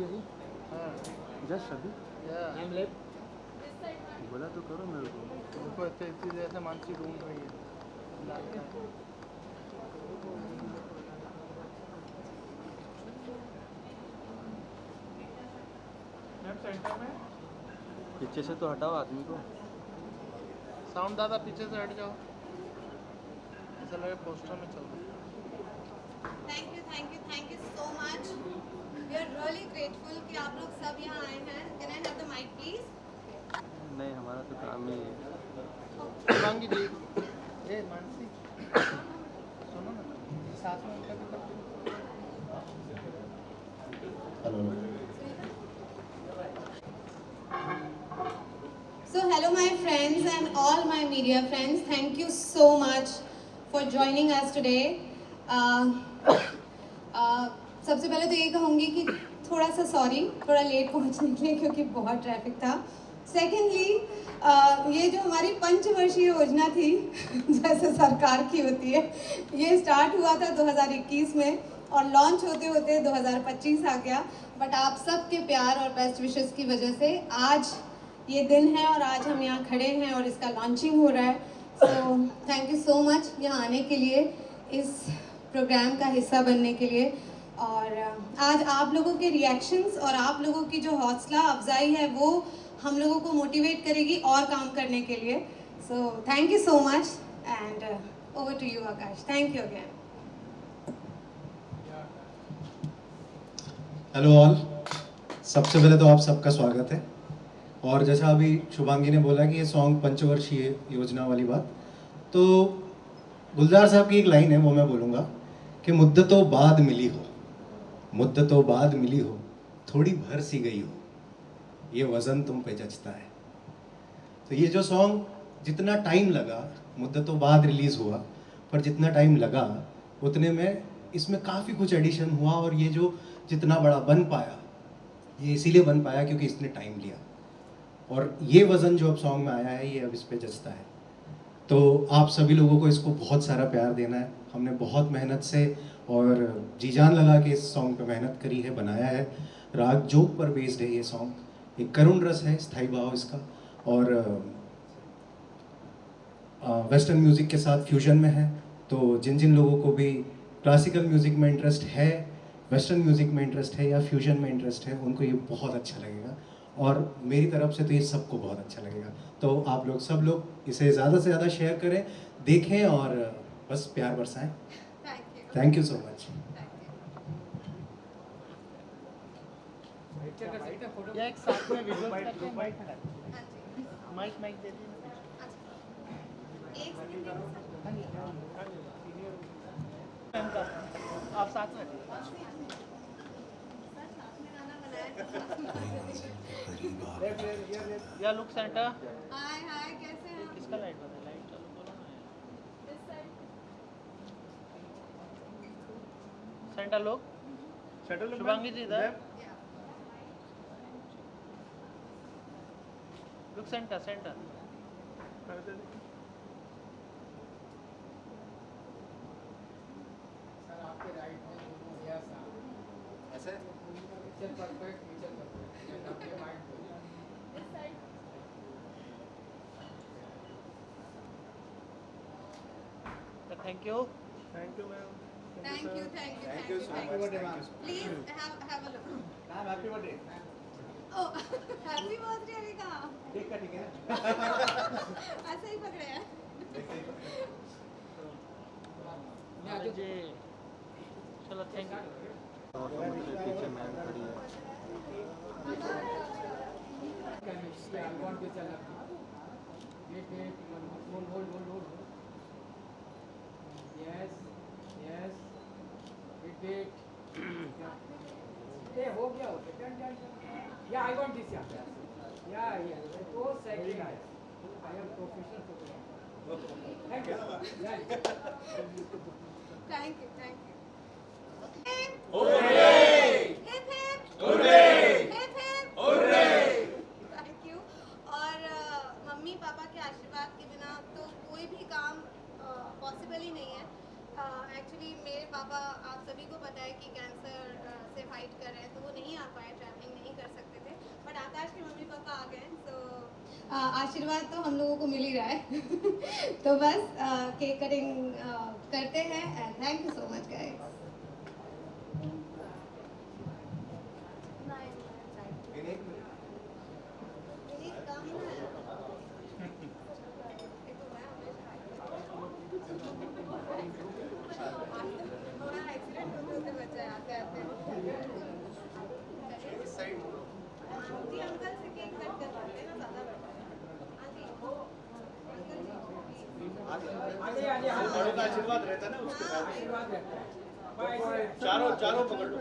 अभी आई? हाँ जस्ट अभी या बोला तो करो मेरे को। उनको इसी जैसे मानसी ढूंढ रही है। सेंटर में पीछे से तो हटाओ आदमी को। साउंड दादा पीछे से हट जाओ, ऐसा लगे पोस्टर में चल रहा है। Thank you so much. We are really grateful कि आप लोग सब यहाँ आए हैं। Can I have the mic please? नहीं, हमारा तो काम ही है। शिवांगी जी, ए मानसी सुनो ना, साथ में उनका भी करते हैं। Hello. So hello my friends and all my media friends, thank you so much for joining us today. सबसे पहले तो ये कहूँगी कि थोड़ा सा सॉरी, थोड़ा लेट पहुँचने के लिए क्योंकि बहुत ट्रैफिक था। सेकेंडली ये जो हमारी पंचवर्षीय योजना थी जैसे सरकार की होती है, ये स्टार्ट हुआ था 2021 में और लॉन्च होते होते 2025 आ गया। बट आप सबके प्यार और बेस्ट विशेस की वजह से आज ये दिन है और आज हम यहाँ खड़े हैं और इसका लॉन्चिंग हो रहा है। सो थैंक यू सो मच यहाँ आने के लिए, इस प्रोग्राम का हिस्सा बनने के लिए। और आज आप लोगों के रिएक्शंस और आप लोगों की जो हौसला अफजाई है वो हम लोगों को मोटिवेट करेगी और काम करने के लिए। So thank you so much and over to you Akash. Thank you again. Hello all, सबसे पहले तो आप सबका स्वागत है। और जैसा अभी शुभांगी ने बोला कि ये सॉन्ग पंचवर्षीय योजना वाली बात, तो गुलजार साहब की एक लाइन है वो मैं बोलूँगा कि मुद्दतों बाद मिली हो, मुद्दतों बाद मिली हो, थोड़ी भर सी गई हो, ये वज़न तुम पे जचता है। तो ये जो सॉन्ग जितना टाइम लगा, मुद्दतों बाद रिलीज़ हुआ, पर जितना टाइम लगा उतने में इसमें काफ़ी कुछ एडिशन हुआ और ये जो जितना बड़ा बन पाया ये इसीलिए बन पाया क्योंकि इसने टाइम लिया। और ये वज़न जो अब सॉन्ग में आया है ये अब इस पे जचता है। तो आप सभी लोगों को इसको बहुत सारा प्यार देना है। हमने बहुत मेहनत से और जी जान लगा के इस सॉन्ग पे मेहनत करी है, बनाया है। राग जोग पर बेस्ड है ये सॉन्ग, एक करुण रस है, स्थाई भाव इसका, और वेस्टर्न म्यूज़िक के साथ फ्यूजन में है। तो जिन जिन लोगों को भी क्लासिकल म्यूज़िक में इंटरेस्ट है, वेस्टर्न म्यूज़िक में इंटरेस्ट है या फ्यूजन में इंटरेस्ट है, उनको ये बहुत अच्छा लगेगा। और मेरी तरफ से तो ये सबको बहुत अच्छा लगेगा। तो आप लोग सब लोग इसे ज़्यादा से ज़्यादा शेयर करें, देखें और बस प्यार बरसाएं। Thank you so much. या एक साथ में विजुअल करके माइक दे दीजिए। आप साथ में या लुक सेंटर। हाय हाय, कैसे हैं? किसका लाइट बंद है? लाइट चालू करो ना। सेंटर लोग, शुभांगी जी इधर। Look centre centre. सर आपके राइट में दिया सा ऐसे पिक्चर परफेक्ट, पिक्चर परफेक्ट आपके माइंड पे। Thank you ma'am. Thank you so much. Please have a look. Ma'am happy birthday. Oh, happy birthday अभी कहाँ? ठीक है ठीक है। ऐसे ही पकड़े हैं। जी चलो थैंक यू। पीछे मैम खड़ी है। अल्बम पे चल रहा वेट होल्ड यस वेट ये हो गया ओके टन या आई वांट दिस या तो second I am professional photographer. Thank you. Hip hip. Hip hip. Thank you. और मम्मी पापा के आशीर्वाद के बिना तो कोई भी काम पॉसिबल ही नहीं है। एक्चुअली मेरे पापा, आप सभी को पता है कि कैंसर से फाइट कर रहे हैं, तो वो नहीं आ पाए ट्रैवल आशीर्वाद तो हम लोगों को मिल ही रहा है तो बस केक कटिंग करते हैं and thank you so much guys. बड़ों का आशीर्वाद रहता है ना उसके साथ। आशीर्वाद रहता है। चारों चारों पकड़ लो।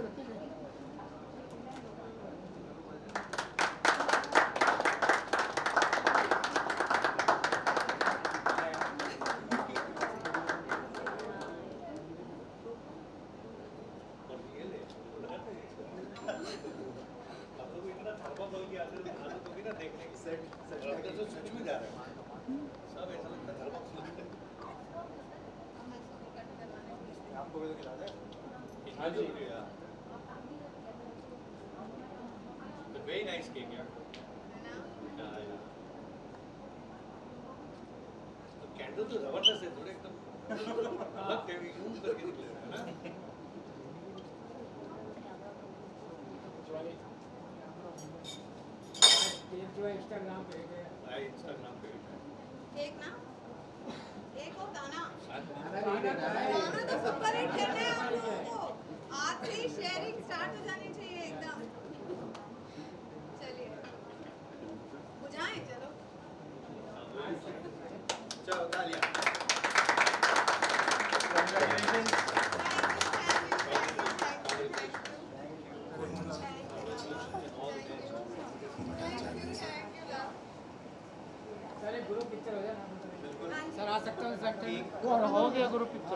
सच में जा रहा है सब ऐसा लगता है आपको भी तो खिला दे। हाँ जी वेरी नाइस केक यार। कैंडल तो जबरदस्त है थोड़े एकदम अलग यूज करके निकले है ना। जो है इंस्टाग्राम पे इंस्टाग्राम पे एक ना एक और गाना गाना तो सुपर हिट करना है आप लोगों को। आज से ही शेयरिंग स्टार्ट हो जानी चाहिए एकदम। चलिए बुझाएं चलो। चलो तालियां। सर ग्रुप पिक्चर हो जाए सर आ सकते हो सर हो गया ग्रुप पिक्चर।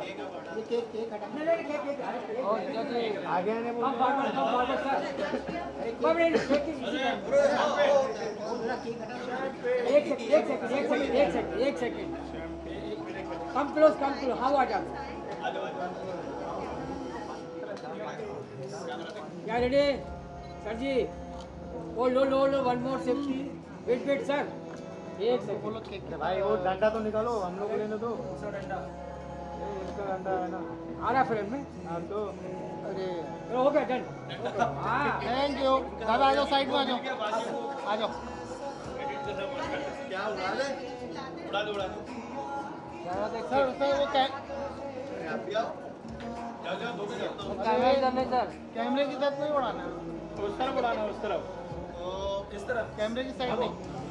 ये केक हटा नहीं नहीं केक आगे आने बोल हम फॉरवर्ड सर एक सेकंड कम क्लोज हाउ आ जाओ क्या रेडी सर जी ओ लो one more safety wait sir एक सेकंड भाई वो डंडा तो निकालो, हम लोग को लेने दो। डंडा इसका डंडा है ना। आ रहा फ्रेम में हाँ तो अरे हो गया डन हाँ थैंक यू दादा, आ जाओ साइड में, आ जाओ क्या उड़ा ले उड़ा दो सर वो आप भी आओ जाओ दो जाओ। कैमरे इधर नहीं सर कैमरे की तरफ नहीं उड़ाना, उस तरफ उड़ाना, उस तरफ, तो इस तरफ कैमरे की साइड नहीं।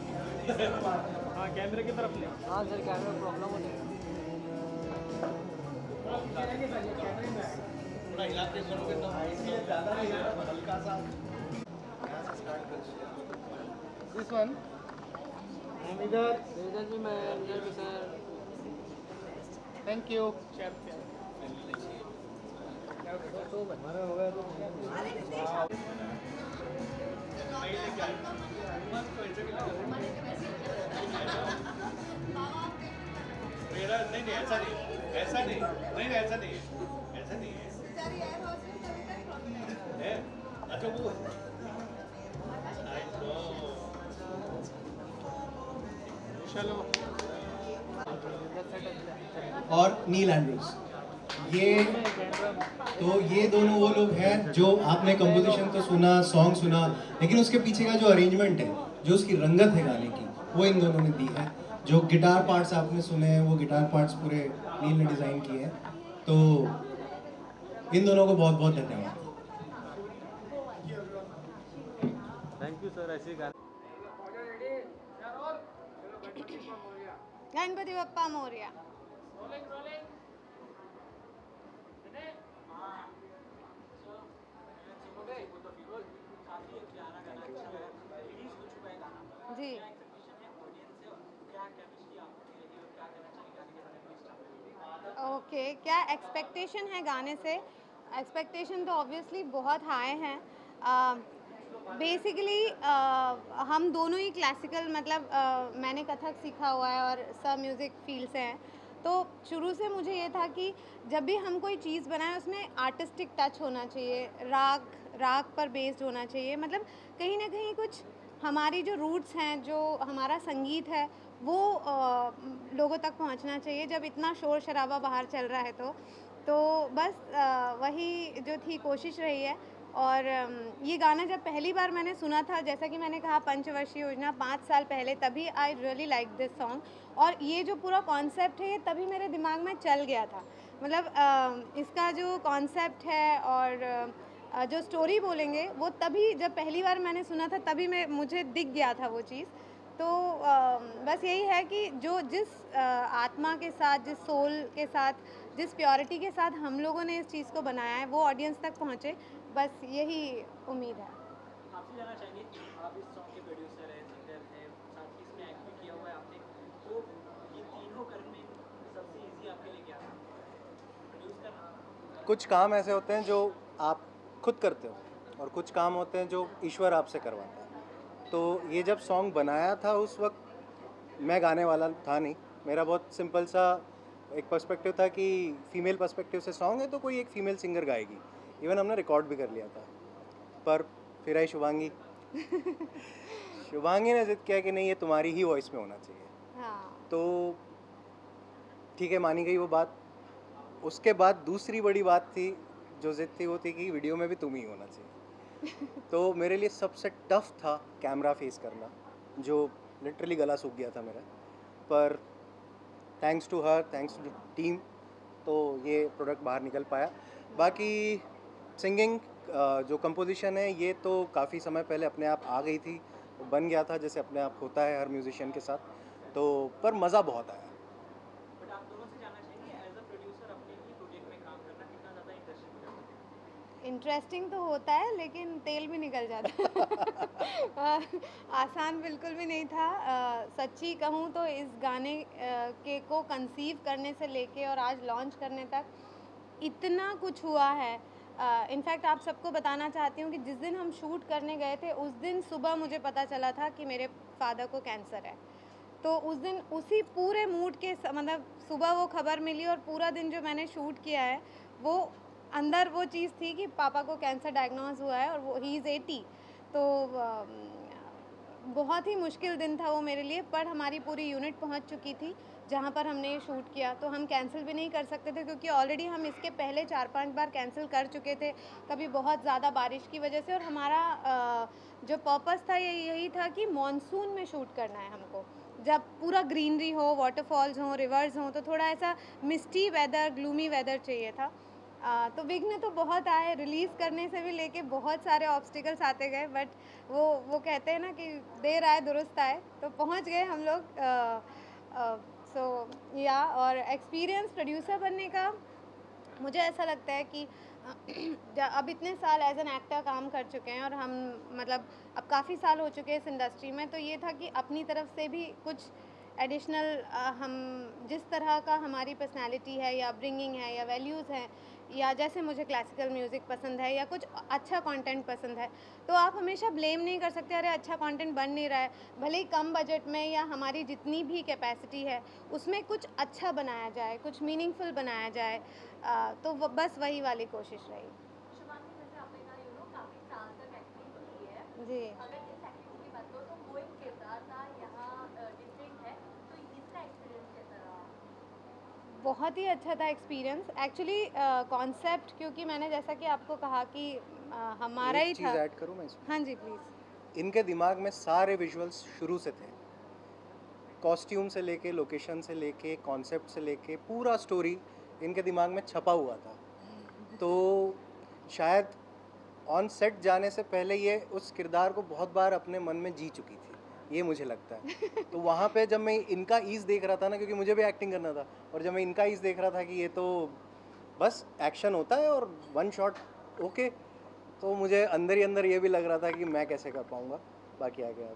हाँ कैमरे की तरफ नहीं। हाँ सर कैमरा प्रॉब्लम हो जाएगा थोड़ा हिलाते करोगे तो ज़्यादा नहीं है, हल्का सा यहाँ से स्टार्ट कर। दिस वन इधर। भी मैं इधर भी सर थैंक यू। हमारा हो गया तो मेरा नहीं ऐसा नहीं ऐसा नहीं ऐसा नहीं है है अच्छा वो चलो। और नील एंड्रूज, ये दोनों वो लोग हैं जो आपने कंपोजिशन तो सुना, सॉन्ग सुना, लेकिन उसके पीछे का जो अरेंजमेंट है, जो उसकी रंगत है गाने की, वो इन दोनों ने दी है। जो गिटार पार्ट्स आपने सुने हैं, वो गिटार पार्ट्स पूरे नील ने डिज़ाइन किए हैं। तो इन दोनों को बहुत बहुत धन्यवाद। Thank you sir. ऐसे गाने गणपति बप्पा मोरया। जी ओके क्या एक्सपेक्टेशन है गाने से? एक्सपेक्टेशन तो ऑब्वियसली बहुत हाई हैं। बेसिकली हम दोनों ही क्लासिकल मतलब मैंने कथक सीखा हुआ है और सब म्यूज़िक फील्ड से हैं, तो शुरू से मुझे ये था कि जब भी हम कोई चीज़ बनाएं उसमें आर्टिस्टिक टच होना चाहिए, राग पर बेस्ड होना चाहिए, मतलब कहीं ना कहीं कुछ हमारी जो रूट्स हैं, जो हमारा संगीत है, वो लोगों तक पहुंचना चाहिए जब इतना शोर शराबा बाहर चल रहा है। तो बस वही जो थी कोशिश रही है। और ये गाना जब पहली बार मैंने सुना था, जैसा कि मैंने कहा पंचवर्षीय योजना 5 साल पहले, तभी I really like this song. और ये जो पूरा कॉन्सेप्ट है, ये तभी मेरे दिमाग में चल गया था। मतलब इसका जो कॉन्सेप्ट है और जो स्टोरी बोलेंगे, वो तभी जब पहली बार मैंने सुना था तभी मुझे दिख गया था वो चीज़। तो बस यही है कि जो जिस आत्मा के साथ, जिस सोल के साथ, जिस प्योरिटी के साथ हम लोगों ने इस चीज़ को बनाया है, वो ऑडियंस तक पहुँचे, बस यही उम्मीद है। आपसे जानना चाहेंगे, आप इस सॉन्ग के प्रोड्यूसर हैं, सिंगर हैं, साथ ही इसमें एक्ट भी किया हुआ है आपने, तो ये तीनों करने में सबसे इजी आपके लिए क्या था प्रोड्यूस करना? कुछ काम ऐसे होते हैं जो आप खुद करते हो और कुछ काम होते हैं जो ईश्वर आपसे करवाता है। तो ये जब सॉन्ग बनाया था उस वक्त मैं गाने वाला था नहीं, मेरा बहुत सिंपल सा एक पर्सपेक्टिव था कि फीमेल पर्सपेक्टिव से सॉन्ग है तो कोई एक फीमेल सिंगर गाएगी। इवन हमने रिकॉर्ड भी कर लिया था, पर फिर आई शुभांगी। शुभांगी ने जिद किया कि नहीं, ये तुम्हारी ही वॉइस में होना चाहिए। हाँ। तो ठीक है, मानी गई वो बात। उसके बाद दूसरी बड़ी बात थी, जो जिद थी, वो थी कि वीडियो में भी तुम ही होना चाहिए। तो मेरे लिए सबसे टफ था कैमरा फेस करना, जो लिटरली गला सूख गया था मेरा। पर thanks to her, thanks to team, तो ये प्रोडक्ट बाहर निकल पाया। बाकी सिंगिंग जो कंपोजिशन है, ये तो काफ़ी समय पहले अपने आप आ गई थी, वो बन गया था जैसे अपने आप होता है हर म्यूजिशियन के साथ। तो पर मज़ा बहुत आया। बट आप दोनों से जानना चाहेंगे, एज अ प्रोड्यूसर अपने ही प्रोजेक्ट में काम करना कितना ज़्यादा इंटरेस्टिंग हो जाता है? इंटरेस्टिंग तो होता है, लेकिन तेल भी निकल जाता है। आसान बिल्कुल भी नहीं था। सच्ची कहूँ तो इस गाने के को कंसीव करने से लेके और आज लॉन्च करने तक इतना कुछ हुआ है। इनफैक्ट आप सबको बताना चाहती हूँ कि जिस दिन हम शूट करने गए थे, उस दिन सुबह मुझे पता चला था कि मेरे फादर को कैंसर है। तो उस दिन उसी पूरे मूड के मतलब सुबह वो खबर मिली और पूरा दिन जो मैंने शूट किया है, वो अंदर वो चीज़ थी कि पापा को कैंसर डायग्नोज हुआ है और वो ही इज़ 80। तो बहुत ही मुश्किल दिन था वो मेरे लिए। पर हमारी पूरी यूनिट पहुंच चुकी थी जहां पर हमने ये शूट किया, तो हम कैंसिल भी नहीं कर सकते थे, क्योंकि ऑलरेडी हम इसके पहले 4-5 बार कैंसिल कर चुके थे, कभी बहुत ज़्यादा बारिश की वजह से। और हमारा जो पर्पस था ये यही था कि मॉनसून में शूट करना है हमको, जब पूरा ग्रीनरी हो, वाटरफॉल्स हों, रिवर्स हों, तो थोड़ा ऐसा मिस्टी वेदर, ग्लूमी वेदर चाहिए था। तो विघ्न तो बहुत आए, रिलीज़ करने से भी लेके बहुत सारे ऑब्स्टिकल्स आते गए, बट वो कहते हैं ना कि देर आए दुरुस्त आए, तो पहुंच गए हम लोग। सो या और एक्सपीरियंस प्रोड्यूसर बनने का मुझे ऐसा लगता है कि अब इतने साल एज एन एक्टर काम कर चुके हैं और हम मतलब अब काफ़ी साल हो चुके हैं इस इंडस्ट्री में, तो ये था कि अपनी तरफ से भी कुछ एडिशनल हम जिस तरह का हमारी पर्सनालिटी है या अपब्रिंगिंग है या वैल्यूज़ हैं, या जैसे मुझे क्लासिकल म्यूज़िक पसंद है या कुछ अच्छा कंटेंट पसंद है, तो आप हमेशा ब्लेम नहीं कर सकते अरे अच्छा कंटेंट बन नहीं रहा है। भले ही कम बजट में या हमारी जितनी भी कैपेसिटी है उसमें कुछ अच्छा बनाया जाए, कुछ मीनिंगफुल बनाया जाए। तो बस वही वाली कोशिश रही। शुभांगी, जैसे आपने कहा काफी साल तक एक्टिंग की है, जी। अगर इस एक्टिंग की बात करो तो वो एक किरदार था, यहाँ डिफरेंट है, तो इसका एक्सपीरियंस कैसा रहा? बहुत ही अच्छा था एक्सपीरियंस। एक्चुअली कॉन्सेप्ट, क्योंकि मैंने जैसा कि आपको कहा कि हमारा ही एक चीज़ था। ऐड करूँ मैं इसमें? हाँ जी प्लीज़। इनके दिमाग में सारे विजुअल्स शुरू से थे, कॉस्ट्यूम से लेके, लोकेशन से लेके, कॉन्सेप्ट से लेके, पूरा स्टोरी इनके दिमाग में छपा हुआ था। तो शायद ऑन सेट जाने से पहले ये उस किरदार को बहुत बार अपने मन में जी चुकी थी, ये मुझे लगता है। तो वहाँ पे जब मैं इनका ईज़ देख रहा था ना, क्योंकि मुझे भी एक्टिंग करना था, और जब मैं इनका ईज़ देख रहा था कि ये तो बस एक्शन होता है और वन शॉट ओके, तो मुझे अंदर ही अंदर ये भी लग रहा था कि मैं कैसे कर पाऊँगा। बाकी आ गया।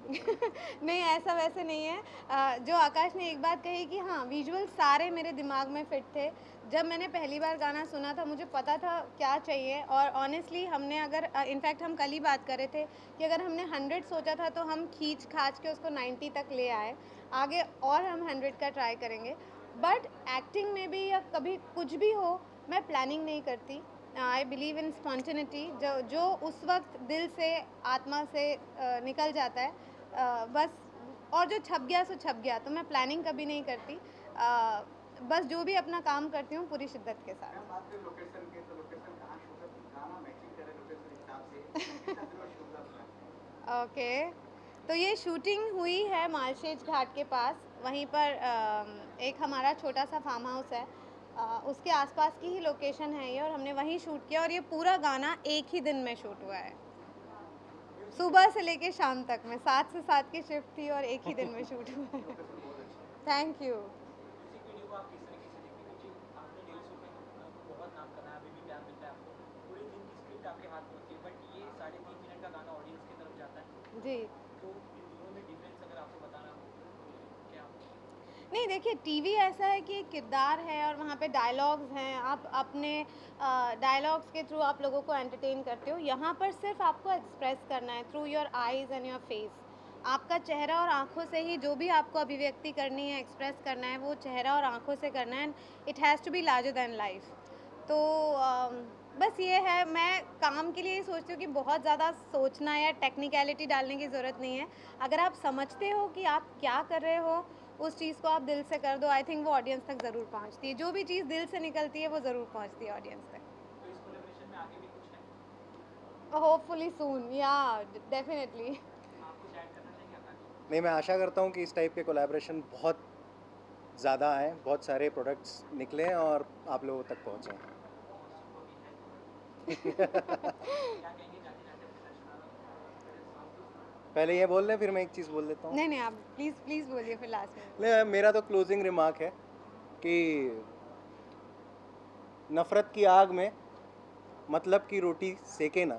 नहीं, ऐसा वैसे नहीं है। जो आकाश ने एक बात कही कि हाँ, विजुअल सारे मेरे दिमाग में फिट थे। जब मैंने पहली बार गाना सुना था मुझे पता था क्या चाहिए, और ऑनेस्टली हमने अगर इनफैक्ट हम कल ही बात कर रहे थे कि अगर हमने 100 सोचा था तो हम खींच खाच के उसको 90 तक ले आए। आगे और हम 100 का ट्राई करेंगे। बट एक्टिंग में भी या कभी कुछ भी हो, मैं प्लानिंग नहीं करती। आई बिलीव इन स्पॉन्टेनिटी, जो उस वक्त दिल से, आत्मा से निकल जाता है, बस, और जो छप गया सो छप गया, तो मैं प्लानिंग कभी नहीं करती। बस जो भी अपना काम करती हूँ पूरी शिद्दत के साथ। बात करें लोकेशन के, तो लोकेशन कहाँ शूट है? गाना मैचिंग करे लोकेशन हिसाब से कितना दिन में शूट होता है? ओके, तो ये शूटिंग हुई है मालशेज घाट के पास। वहीं पर एक हमारा छोटा सा फार्म हाउस है, उसके आसपास की ही लोकेशन है ये, और हमने वहीं शूट किया। और ये पूरा गाना एक ही दिन में शूट हुआ है, सुबह से लेके शाम तक में। 7 से 7 की शिफ्ट थी और एक ही दिन में शूट हुआ है। Thank you. म्यूजिक वीडियो को आप किस तरीके से देखते हैं? क्योंकि आपने रील्स में बहुत नाम करना है, अभी भी प्यार मिलता है आपको, पूरे दिन की स्क्रिप्ट आपके हाथ में होती है, बट ये 3.5 मिनट का गाना ऑडियंस की तरफ जाता है, जी, तो इन दोनों में डिफरेंस अगर आपको बताना हो तो क्या? नहीं देखिए, टीवी ऐसा है कि एक किरदार है और वहाँ पे डायलॉग्स हैं। आप अपने डायलॉग्स के थ्रू आप लोगों को एंटरटेन करते हो। यहाँ पर सिर्फ आपको एक्सप्रेस करना है through your eyes and your face. आपका चेहरा और आँखों से ही जो भी आपको अभिव्यक्ति करनी है, एक्सप्रेस करना है, वो चेहरा और आँखों से करना है। And it has to be larger than life. तो बस ये है, मैं काम के लिए ही सोचती हूँ कि बहुत ज़्यादा सोचना या टेक्निकलिटी डालने की ज़रूरत नहीं है। अगर आप समझते हो कि आप क्या कर रहे हो, उस चीज़ को आप दिल से कर दो, आई थिंक वो ऑडियंस तक ज़रूर पहुँचती है। जो भी चीज़ दिल से निकलती है वो ज़रूर पहुँचती है ऑडियंस तक। तो इस कोलेब्रेशन में आगे भी कुछ है? होपफुली सून, या डेफिनेटली। आप कुछ ऐड करना चाहेंगे आकाश? नहीं, मैं आशा करता हूँ कि इस टाइप के कोलैबोरेशन बहुत ज़्यादा आएँ, बहुत सारे प्रोडक्ट्स निकलें और आप लोगों तक पहुँचें। क्या कहेंगे जाते जाते अपने दर्शकों को? पहले ये बोल लें, फिर मैं एक चीज़ बोल देता हूँ। नहीं नहीं, आप प्लीज़ प्लीज़ बोलिए फिर लास्ट में। नहीं, मेरा तो क्लोजिंग रिमार्क है कि नफ़रत की आग में मतलब की रोटी सेके ना,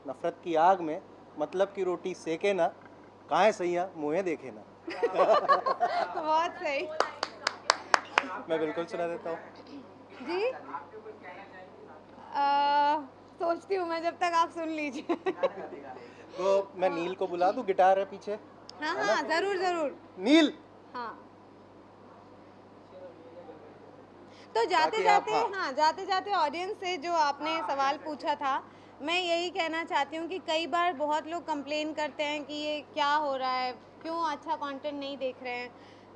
नफ़रत की आग में मतलब की रोटी सेके ना, काहे सैया मुँहे देखे ना। बहुत सही मैं बिल्कुल सुना देता हूँ। जी। सोचती हूँ मैं, जब तक आप सुन लीजिए। तो मैं नील को बुला दूँ, गिटार है पीछे। हाँ हाँ, ज़रूर ज़रूर। नील, हाँ, तो जाते बाकी आप, जाते, हाँ जाते जाते ऑडियंस से जो आपने सवाल पूछा था, मैं यही कहना चाहती हूँ कि कई बार बहुत लोग कंप्लेन करते हैं कि ये क्या हो रहा है, क्यों अच्छा कंटेंट नहीं देख रहे हैं।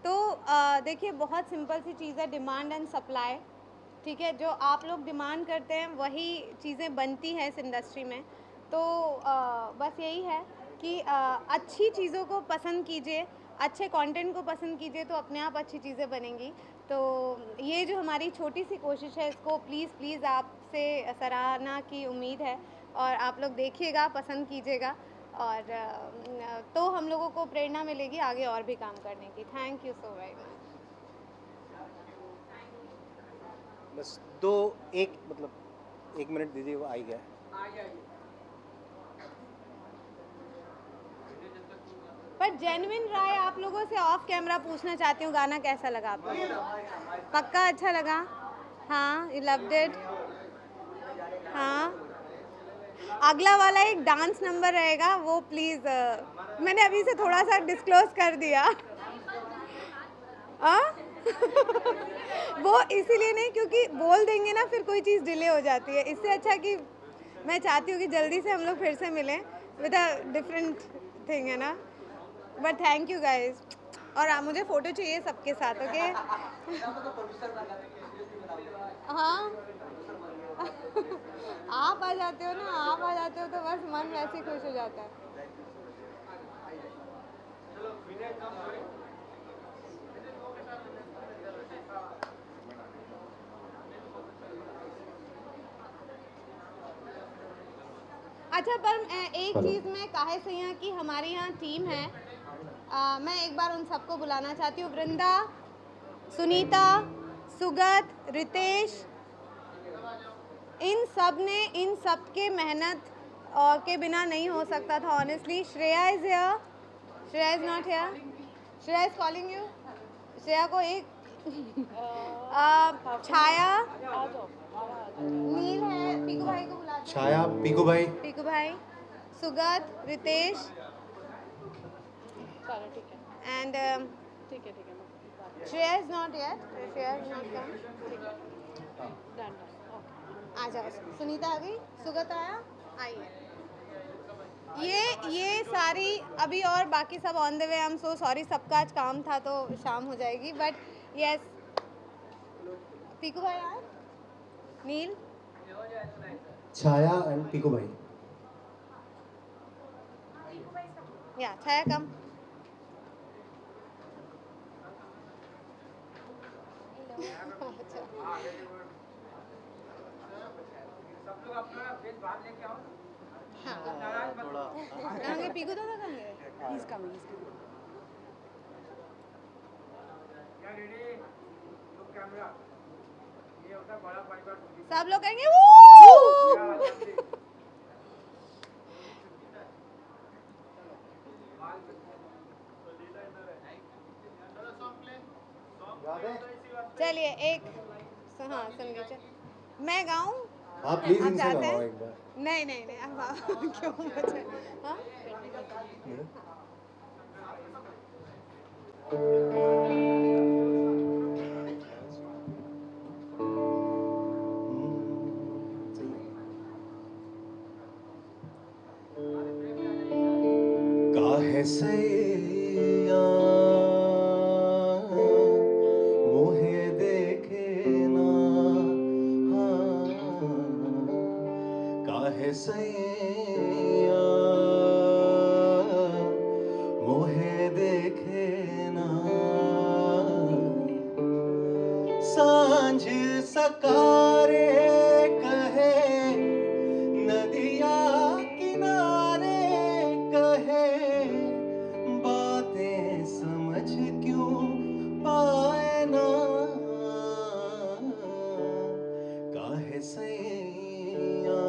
तो देखिए, बहुत सिंपल सी चीज़ है, डिमांड एंड सप्लाई। ठीक है, जो आप लोग डिमांड करते हैं वही चीज़ें बनती हैं इस इंडस्ट्री में। तो बस यही है कि अच्छी चीज़ों को पसंद कीजिए, अच्छे कंटेंट को पसंद कीजिए, तो अपने आप अच्छी चीज़ें बनेंगी। तो ये जो हमारी छोटी सी कोशिश है, इसको प्लीज़ प्लीज़ आपसे सराहना की उम्मीद है, और आप लोग देखिएगा, पसंद कीजिएगा, और तो हम लोगों को प्रेरणा मिलेगी आगे और भी काम करने की। Thank you so very much. बस एक मिनट दीजिए, वो आ ही गया। पर जेन्युइन राय आप लोगों से ऑफ कैमरा पूछना चाहती हूँ, गाना कैसा लगा आप लोगों को? पक्का अच्छा लगा? हाँ, यू लव्ड इट? हाँ, अगला वाला एक डांस नंबर रहेगा, वो प्लीज़, मैंने अभी से थोड़ा सा डिस्क्लोज कर दिया। वो इसीलिए नहीं, क्योंकि बोल देंगे ना फिर कोई चीज़ डिले हो जाती है। इससे अच्छा कि मैं चाहती हूँ कि जल्दी से हम लोग फिर से मिलें विद अ डिफरेंट थिंग, है ना। बट थैंक यू गाइज, और मुझे फ़ोटो चाहिए सबके साथ, ओके? हाँ। आप आ जाते हो ना, आप आ जाते हो तो बस मन वैसे ही खुश हो जाता है। अच्छा, पर एक चीज़ में काहे से यहाँ की हमारे यहाँ टीम है, मैं एक बार उन सबको बुलाना चाहती हूँ। वृंदा, सुनीता, सुगत, रितेश, इन सब के मेहनत के बिना नहीं हो सकता था honestly. Shreya is here, Shreya is not here, Shreya is calling you. Shreya को एक छाया, नील है, पीकू भाई को बुलाते हैं। छाया, पीकू भाई, सुगत, रितेश, एंड ठीक है, Shreya is not yet, Shreya is not come. आ जाओ, सुनीता आ गई, सुगत आया, आइए। ये सारी अभी और बाकी सब on the way. I am so sorry, सबका आज काम था तो शाम हो जाएगी, बट यस। पीकू भाई आए, नील, छाया एंड पीकू भाई। या छाया कम। सब लोग अपना फेस बाहर लेके आओ। हाँ, नाराज मत हो। कहाँ गए पीकू दादा, कहाँ गए? He's coming, he's coming. क्या रेडी? Look camera. ये होता है बड़ा परिवार। सब लोग कहेंगे वो। क्या जल्दी। चलिए एक, हाँ संगीत, मैं गाऊं? आप प्लीज आप इनसे चाहते गाओ हैं? एक बार। नहीं अब आप क्यों मुझे, हाँ? काहे सैया मोहे देखे ना, हाँ, काहे सैया मोहे देखे ना, सांझ सकारे कहे नदिया किनारे कहे, बातें समझ क्यों पाए ना, काहे सैया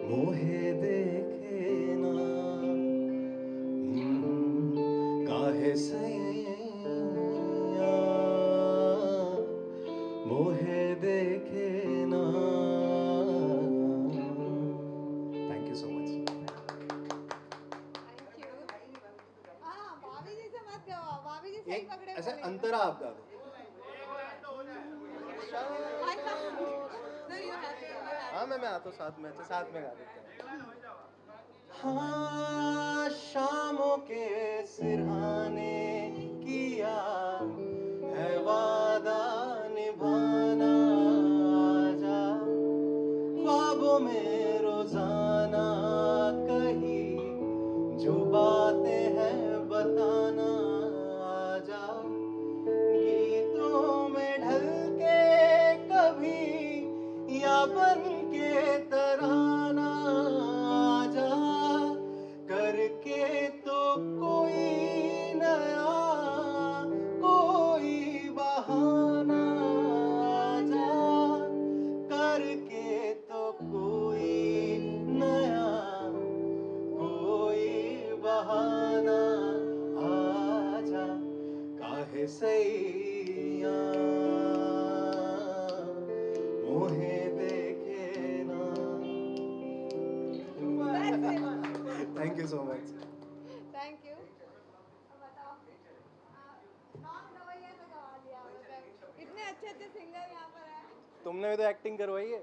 मोहे देखे ना, काहे सैया मोहे देखे ना। Thank you so much. Thank you. हाँ, भाभी जी से मत गाओ, भाभी जी सही पकड़े ऐसे बोलेंगे। अंतरा आप गा दो। I can't. No, you have to. हाँ मैं आता हूँ साथ में, अच्छा साथ में गा देते हैं। हाँ शामों के सिरहाने किया है वादा निभाना, आजा ख्वाबों में रोजाना कही जो बातें हैं बताना, आजा गीतों में ढल के कभी या बन के तराना, आजा करके तो कोई नया कोई बहाना, आजा करके तो कोई नया कोई बहाना, आजा काहे सैया मोहे देखे ना। Thank you so much. Thank you. बताओ, नॉन गवैया तो गवा लिया, मतलब इतने अच्छे सिंगर यहाँ पर हैं। तुमने भी तो एक्टिंग करवाई है।